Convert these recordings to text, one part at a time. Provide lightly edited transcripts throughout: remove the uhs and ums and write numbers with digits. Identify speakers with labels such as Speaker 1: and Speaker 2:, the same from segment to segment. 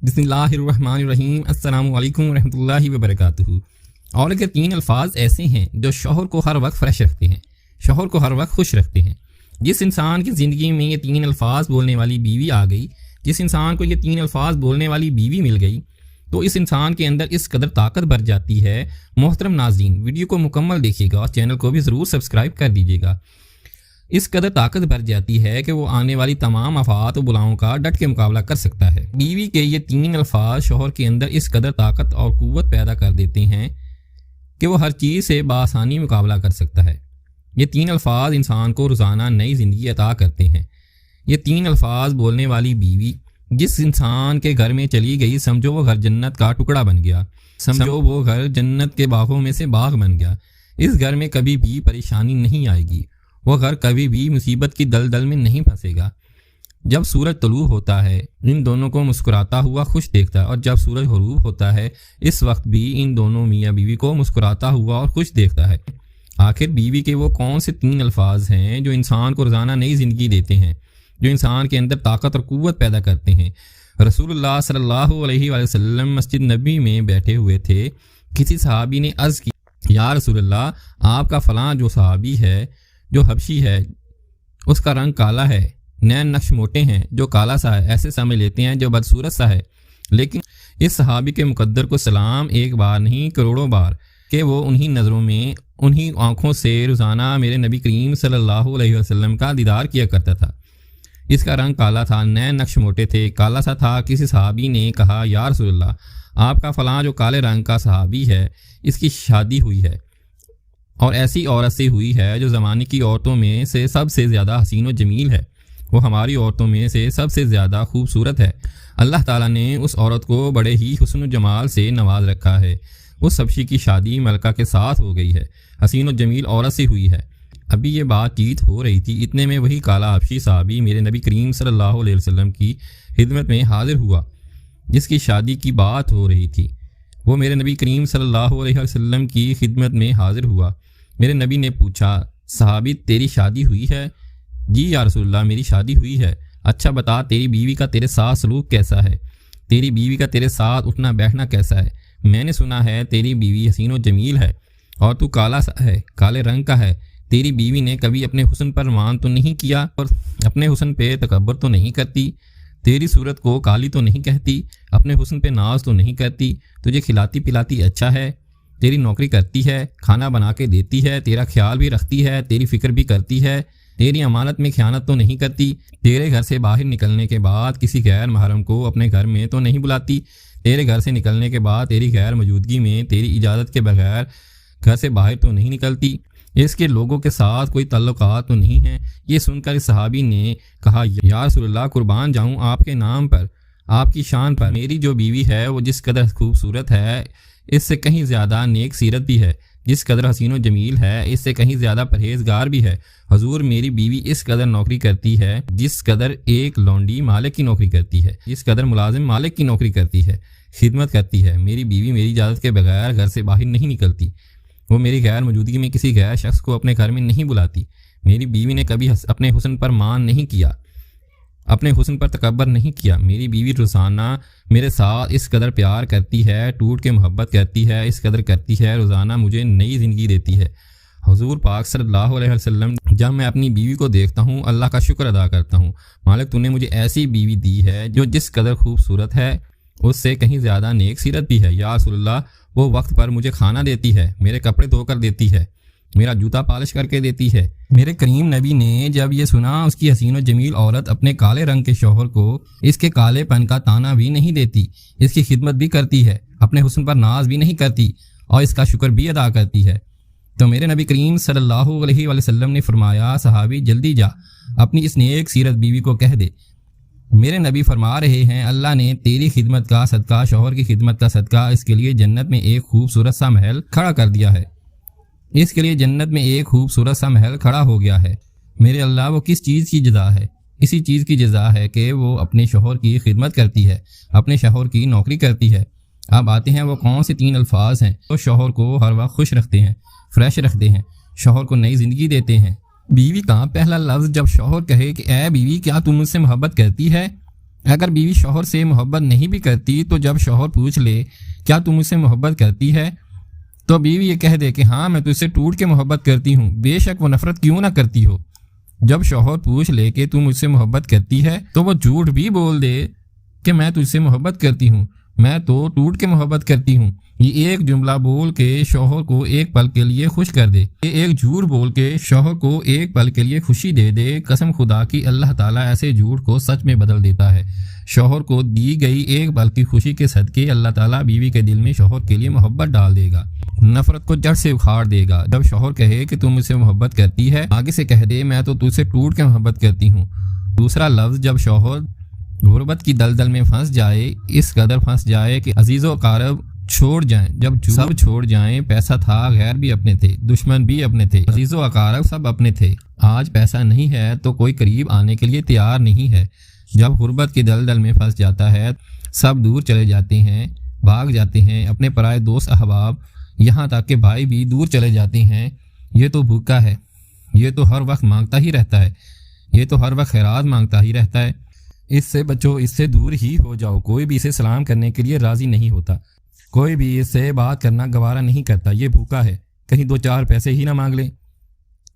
Speaker 1: بسم اللہ الرحمن الرحیم۔ السلام علیکم ورحمۃ اللہ وبرکاتہ۔ اور اگر تین الفاظ ایسے ہیں جو شوہر کو ہر وقت فریش رکھتے ہیں، شوہر کو ہر وقت خوش رکھتے ہیں۔ جس انسان کی زندگی میں یہ تین الفاظ بولنے والی بیوی آ گئی، جس انسان کو یہ تین الفاظ بولنے والی بیوی مل گئی، تو اس انسان کے اندر اس قدر طاقت بھر جاتی ہے۔ محترم ناظرین، ویڈیو کو مکمل دیکھیے گا اور چینل کو بھی ضرور سبسکرائب کر دیجیے گا۔ اس قدر طاقت بھر جاتی ہے کہ وہ آنے والی تمام آفات و بلاؤں کا ڈٹ کے مقابلہ کر سکتا ہے۔ بیوی کے یہ تین الفاظ شوہر کے اندر اس قدر طاقت اور قوت پیدا کر دیتے ہیں کہ وہ ہر چیز سے بآسانی مقابلہ کر سکتا ہے۔ یہ تین الفاظ انسان کو روزانہ نئی زندگی عطا کرتے ہیں۔ یہ تین الفاظ بولنے والی بیوی جس انسان کے گھر میں چلی گئی، سمجھو وہ گھر جنت کا ٹکڑا بن گیا، سمجھو وہ گھر جنت کے باغوں میں سے باغ بن گیا۔ اس گھر میں کبھی بھی پریشانی نہیں آئے گی، وہ گھر کبھی بھی مصیبت کی دلدل میں نہیں پھنسے گا۔ جب سورج طلوع ہوتا ہے ان دونوں کو مسکراتا ہوا خوش دیکھتا ہے، اور جب سورج غروب ہوتا ہے اس وقت بھی ان دونوں میاں بیوی کو مسکراتا ہوا اور خوش دیکھتا ہے۔ آخر بیوی کے وہ کون سے تین الفاظ ہیں جو انسان کو روزانہ نئی زندگی دیتے ہیں، جو انسان کے اندر طاقت اور قوت پیدا کرتے ہیں؟ رسول اللہ صلی اللہ علیہ وآلہ وسلم مسجد نبی میں بیٹھے ہوئے تھے۔ کسی صحابی نے عرض کی، یا رسول اللہ، آپ کا فلاں جو صحابی ہے، جو حبشی ہے، اس کا رنگ کالا ہے، نین نقش موٹے ہیں، جو کالا سا ہے، ایسے سمجھ لیتے ہیں جو بدصورت سا ہے۔ لیکن اس صحابی کے مقدر کو سلام ایک بار نہیں کروڑوں بار کہ وہ انہی نظروں میں، انہی آنکھوں سے روزانہ میرے نبی کریم صلی اللہ علیہ وسلم کا دیدار کیا کرتا تھا۔ اس کا رنگ کالا تھا، نین نقش موٹے تھے، کالا سا تھا۔ کسی صحابی نے کہا، یا رسول اللہ، آپ کا فلاں جو کالے رنگ کا صحابی ہے، اس کی شادی ہوئی ہے، اور ایسی عورت سے ہوئی ہے جو زمانے کی عورتوں میں سے سب سے زیادہ حسین و جمیل ہے، وہ ہماری عورتوں میں سے سب سے زیادہ خوبصورت ہے۔ اللہ تعالیٰ نے اس عورت کو بڑے ہی حسن و جمال سے نواز رکھا ہے۔ اس حبشی کی شادی ملکہ کے ساتھ ہو گئی ہے، حسین و جمیل عورت سے ہوئی ہے۔ ابھی یہ بات چیت ہو رہی تھی، اتنے میں وہی کالا حبشی صحابی میرے نبی کریم صلی اللہ علیہ وسلم کی خدمت میں حاضر ہوا، جس کی شادی کی بات ہو رہی تھی۔ وہ میرے نبی کریم صلی اللہ علیہ وسلم کی خدمت میں حاضر ہوا۔ میرے نبی نے پوچھا، صحابی تیری شادی ہوئی ہے؟ جی یا رسول اللہ، میری شادی ہوئی ہے۔ اچھا بتا، تیری بیوی کا تیرے ساتھ سلوک کیسا ہے؟ تیری بیوی کا تیرے ساتھ اٹھنا بیٹھنا کیسا ہے؟ میں نے سنا ہے تیری بیوی حسین و جمیل ہے، اور تو کالا سا ہے، کالے رنگ کا ہے۔ تیری بیوی نے کبھی اپنے حسن پر مان تو نہیں کیا، اور اپنے حسن پہ تکبر تو نہیں کرتی، تیری صورت کو کالی تو نہیں کہتی، اپنے حسن پہ ناز تو نہیں کرتی، تجھے کھلاتی پلاتی اچھا ہے، تیری نوکری کرتی ہے، کھانا بنا کے دیتی ہے، تیرا خیال بھی رکھتی ہے، تیری فکر بھی کرتی ہے، تیری امانت میں خیانت تو نہیں کرتی، تیرے گھر سے باہر نکلنے کے بعد کسی غیر محرم کو اپنے گھر میں تو نہیں بلاتی، تیرے گھر سے نکلنے کے بعد تیری غیر موجودگی میں تیری اجازت کے بغیر گھر سے باہر تو نہیں نکلتی، اس کے لوگوں کے ساتھ کوئی تعلقات تو نہیں ہیں۔ یہ سن کر صحابی نے کہا، یا رسول اللہ، قربان جاؤں آپ کے نام پر، آپ کی شان پر، میری جو بیوی ہے وہ جس قدر خوبصورت ہے اس سے کہیں زیادہ نیک سیرت بھی ہے، جس قدر حسین و جمیل ہے اس سے کہیں زیادہ پرہیزگار بھی ہے۔ حضور، میری بیوی اس قدر نوکری کرتی ہے جس قدر ایک لونڈی مالک کی نوکری کرتی ہے، جس قدر ملازم مالک کی نوکری کرتی ہے، خدمت کرتی ہے۔ میری بیوی میری اجازت کے بغیر گھر سے باہر نہیں نکلتی، وہ میری غیر موجودگی میں کسی غیر شخص کو اپنے گھر میں نہیں بلاتی، میری بیوی نے کبھی اپنے حسن پر مان نہیں کیا، اپنے حسن پر تکبر نہیں کیا۔ میری بیوی روزانہ میرے ساتھ اس قدر پیار کرتی ہے، ٹوٹ کے محبت کرتی ہے، اس قدر کرتی ہے، روزانہ مجھے نئی زندگی دیتی ہے۔ حضور پاک صلی اللہ علیہ وسلم، جب میں اپنی بیوی کو دیکھتا ہوں اللہ کا شکر ادا کرتا ہوں، مالک تو نے مجھے ایسی بیوی دی ہے جو جس قدر خوبصورت ہے اس سے کہیں زیادہ نیک سیرت بھی ہے۔ یا رسول اللہ، وہ وقت پر مجھے کھانا دیتی ہے، میرے کپڑے دھو کر دیتی ہے، میرا جوتا پالش کر کے دیتی ہے۔ میرے کریم نبی نے جب یہ سنا اس کی حسین و جمیل عورت اپنے کالے رنگ کے شوہر کو اس کے کالے پن کا تانا بھی نہیں دیتی، اس کی خدمت بھی کرتی ہے، اپنے حسن پر ناز بھی نہیں کرتی، اور اس کا شکر بھی ادا کرتی ہے، تو میرے نبی کریم صلی اللہ علیہ وآلہ وسلم نے فرمایا، صحابی جلدی جا اپنی اس نیک سیرت بیوی کو کہہ دے۔ میرے نبی فرما رہے ہیں، اللہ نے تیری خدمت کا صدقہ، شوہر کی خدمت کا صدقہ، اس کے لیے جنت میں ایک خوبصورت سا محل کھڑا کر دیا ہے، اس کے لیے جنت میں ایک خوبصورت سا محل کھڑا ہو گیا ہے۔ میرے اللہ، وہ کس چیز کی جزا ہے؟ اسی چیز کی جزا ہے کہ وہ اپنے شوہر کی خدمت کرتی ہے، اپنے شوہر کی نوکری کرتی ہے۔ اب آتے ہیں وہ کون سے تین الفاظ ہیں جو شوہر کو ہر وقت خوش رکھتے ہیں، فریش رکھتے ہیں، شوہر کو نئی زندگی دیتے ہیں۔ بیوی کا پہلا لفظ جب شوہر کہے کہ اے بیوی، کیا تم مجھ سے محبت کرتی ہے؟ اگر بیوی شوہر سے محبت نہیں بھی کرتی تو جب شوہر پوچھ لے کیا تم مجھ سے محبت کرتی ہے تو بیوی یہ کہہ دے کہ ہاں میں تجھ سے ٹوٹ کے محبت کرتی ہوں، بے شک وہ نفرت کیوں نہ کرتی ہو۔ جب شوہر پوچھ لے کہ تم مجھ سے محبت کرتی ہے تو وہ جھوٹ بھی بول دے کہ میں تجھ سے محبت کرتی ہوں، میں تو ٹوٹ کے محبت کرتی ہوں۔ یہ ایک جملہ بول کے شوہر کو ایک پل کے لیے خوش کر دے، یہ ایک جھوٹ بول کے شوہر کو ایک پل کے لیے خوشی دے دے، قسم خدا کی اللہ تعالیٰ ایسے جھوٹ کو سچ میں بدل دیتا ہے۔ شوہر کو دی گئی ایک پل کی خوشی کے صدقے اللہ تعالیٰ بیوی کے دل میں شوہر کے لیے محبت ڈال دے گا، نفرت کو جڑ سے اکھاڑ دے گا۔ جب شوہر کہے کہ تم مجھ سے محبت کرتی ہے، آگے سے کہہ دے میں تو تجھ سے ٹوٹ کے محبت کرتی ہوں۔ دوسرا لفظ جب شوہر غربت کی دلدل میں پھنس جائے، اس قدر پھنس جائے کہ عزیز و اقارب چھوڑ جائیں، جب سب چھوڑ جائیں، پیسہ تھا غیر بھی اپنے تھے، دشمن بھی اپنے تھے، عزیز و اقارب سب اپنے تھے، آج پیسہ نہیں ہے تو کوئی قریب آنے کے لیے تیار نہیں ہے۔ جب غربت کی دلدل میں پھنس جاتا ہے، سب دور چلے جاتے ہیں، بھاگ جاتے ہیں، اپنے پرائے دوست احباب یہاں تک کہ بھائی بھی دور چلے جاتے ہیں۔ یہ تو بھوکا ہے، یہ تو ہر وقت مانگتا ہی رہتا ہے، یہ تو ہر وقت خیرات مانگتا ہی رہتا ہے، اس سے بچو، اس سے دور ہی ہو جاؤ۔ کوئی بھی اسے سلام کرنے کے لیے راضی نہیں ہوتا، کوئی بھی اس سے بات کرنا گوارا نہیں کرتا، یہ بھوکا ہے، کہیں دو چار پیسے ہی نہ مانگ لیں۔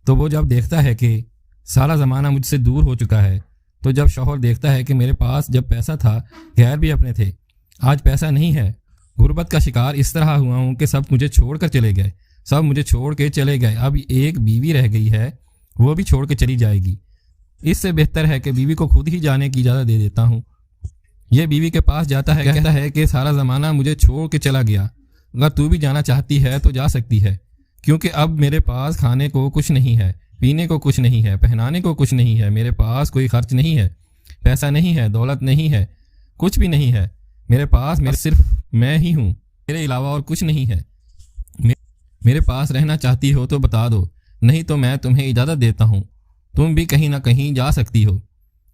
Speaker 1: تو وہ جب دیکھتا ہے کہ سارا زمانہ مجھ سے دور ہو چکا ہے، تو جب شوہر دیکھتا ہے کہ میرے پاس جب پیسہ تھا غیر بھی اپنے تھے، آج پیسہ نہیں ہے، غربت کا شکار اس طرح ہوا ہوں کہ سب مجھے چھوڑ کر چلے گئے، سب مجھے چھوڑ کے چلے گئے، اب ایک بیوی رہ گئی ہے، وہ بھی چھوڑ کے چلی جائے گی، اس سے بہتر ہے کہ بیوی کو خود ہی جانے کی اجازت دے دیتا ہوں۔ یہ بیوی کے پاس جاتا ہے، کہتا ہے کہ سارا زمانہ مجھے چھوڑ کے چلا گیا، اگر تو بھی جانا چاہتی ہے تو جا سکتی ہے، کیونکہ اب میرے پاس کھانے کو کچھ نہیں ہے، پینے کو کچھ نہیں ہے، پہنانے کو کچھ نہیں ہے، میرے پاس کوئی خرچ نہیں ہے، پیسہ نہیں ہے، دولت نہیں ہے، کچھ بھی نہیں ہے، میرے پاس صرف میں ہی ہوں، میرے علاوہ اور کچھ نہیں ہے۔ میرے پاس رہنا چاہتی ہو تو بتا دو، نہیں تو میں تمہیں اجازت دیتا ہوں، تم بھی کہیں نہ کہیں جا سکتی ہو۔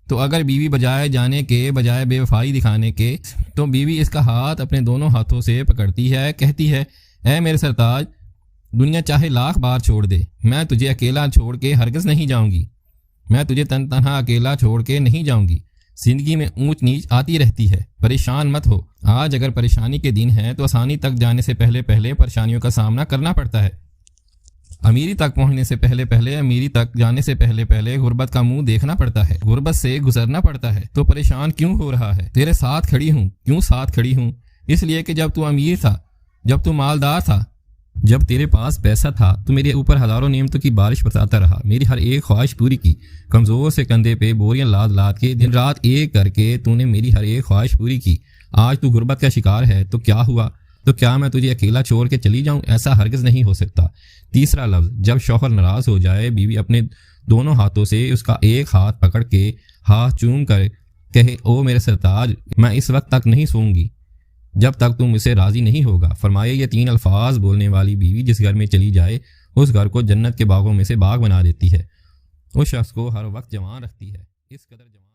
Speaker 1: تو اگر بیوی بجائے جانے کے، بجائے بے وفائی دکھانے کے، تو بیوی اس کا ہاتھ اپنے دونوں ہاتھوں سے پکڑتی ہے، کہتی ہے اے میرے سرتاج، دنیا چاہے لاکھ بار چھوڑ دے، میں تجھے اکیلا چھوڑ کے ہرگز نہیں جاؤں گی، میں تجھے تنہا اکیلا چھوڑ کے نہیں جاؤں گی۔ زندگی میں اونچ نیچ آتی رہتی ہے، پریشان مت ہو، آج اگر پریشانی کے دن ہیں تو آسانی تک جانے سے پہلے پریشانیوں کا سامنا کرنا پڑتا ہے، امیری تک پہنچنے سے پہلے امیری تک جانے سے پہلے غربت کا منہ دیکھنا پڑتا ہے، غربت سے گزرنا پڑتا ہے، تو پریشان کیوں ہو رہا ہے؟ تیرے ساتھ کھڑی ہوں، کیوں ساتھ کھڑی ہوں؟ اس لیے کہ جب تو امیر تھا، جب تو مالدار تھا، جب تیرے پاس پیسہ تھا تو میرے اوپر ہزاروں نعمتوں کی بارش برساتا رہا، میری ہر ایک خواہش پوری کی، کمزور سے کندھے پہ بوریاں لاد کے دن رات ایک کر کے تو نے میری ہر ایک خواہش پوری کی۔ آج تو غربت کا شکار ہے تو کیا ہوا؟ تو کیا میں تجھے اکیلا چھوڑ کے چلی جاؤں؟ ایسا ہرگز نہیں ہو سکتا۔ تیسرا لفظ جب شوہر ناراض ہو جائے، بیوی اپنے دونوں ہاتھوں سے اس کا ایک ہاتھ پکڑ کے ہاتھ چوم کر کہے او میرے سرتاج، میں اس وقت تک نہیں سوؤں گی جب تک تم اسے راضی نہیں ہوگا۔ فرمایا یہ تین الفاظ بولنے والی بیوی جس گھر میں چلی جائے، اس گھر کو جنت کے باغوں میں سے باغ بنا دیتی ہے، اس شخص کو ہر وقت جوان رکھتی ہے، اس قدر جوان